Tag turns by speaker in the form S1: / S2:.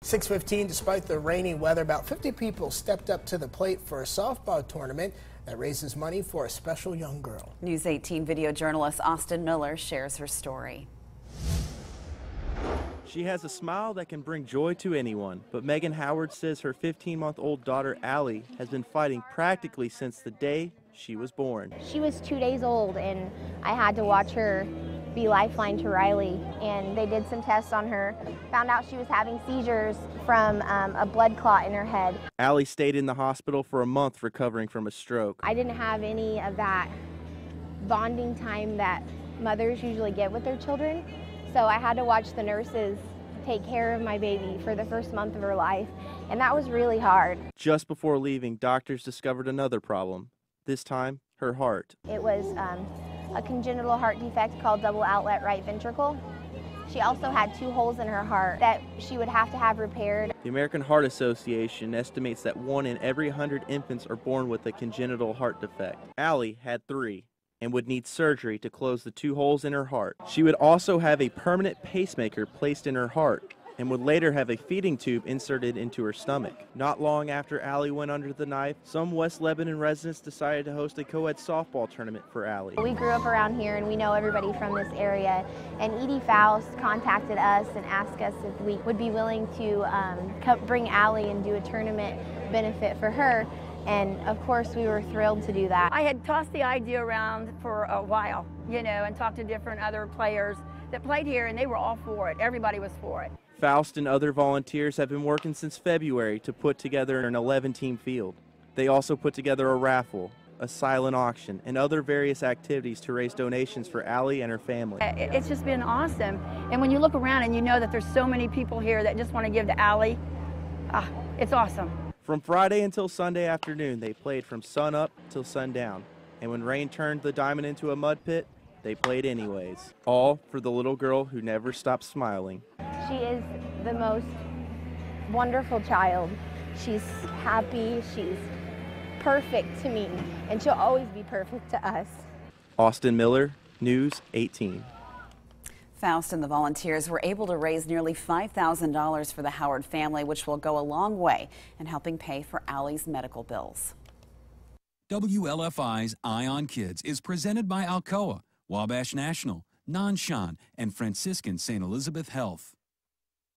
S1: 6:15, despite the rainy weather, about 50 people stepped up to the plate for a softball tournament that raises money for a special young girl.
S2: News 18 video journalist Austin Miller shares her story.
S3: She has a smile that can bring joy to anyone, but Megan Howard says her 15-month-old daughter Allie has been fighting practically since the day she was born.
S4: She was 2 days old and I had to watch her be lifeline to Riley, and they did some tests on her, found out she was having seizures from a blood clot in her head.
S3: Allie stayed in the hospital for a month recovering from a stroke.
S4: I didn't have any of that bonding time that mothers usually get with their children, so I had to watch the nurses take care of my baby for the first month of her life, and that was really hard.
S3: Just before leaving, doctors discovered another problem, this time her heart.
S4: It was a congenital heart defect called double outlet right ventricle. She also had 2 holes in her heart that she would have to have repaired.
S3: The American Heart Association estimates that 1 in every 100 infants are born with a congenital heart defect. Allie had 3 and would need surgery to close the 2 holes in her heart. She would also have a permanent pacemaker placed in her heart and would later have a feeding tube inserted into her stomach. Not long after Allie went under the knife, some West Lebanon residents decided to host a co-ed softball tournament for Allie.
S4: We grew up around here and we know everybody from this area, and Edie Faust contacted us and asked us if we would be willing to bring Allie and do a tournament benefit for her, and of course we were thrilled to do that.
S5: I had tossed the idea around for a while, and talked to different other players that played here, and they were all for it. Everybody was for it.
S3: Faust and other volunteers have been working since February to put together an 11-team field. They also put together a raffle, a silent auction, and other various activities to raise donations for Allie and her family.
S5: It's just been awesome. And when you look around and you know that there's so many people here that just want to give to Allie, it's awesome.
S3: From Friday until Sunday afternoon, they played from sun up till sundown. And when rain turned the diamond into a mud pit, they played anyways. All for the little girl who never stopped smiling.
S4: She is the most wonderful child. She's happy, she's perfect to me, and she'll always be perfect to us.
S3: Austin Miller, News 18.
S2: Faust and the volunteers were able to raise nearly $5,000 for the Howard family, which will go a long way in helping pay for Allie's medical bills.
S6: WLFI's Eye on Kids is presented by Alcoa, Wabash National, Nan Shan, and Franciscan St. Elizabeth Health.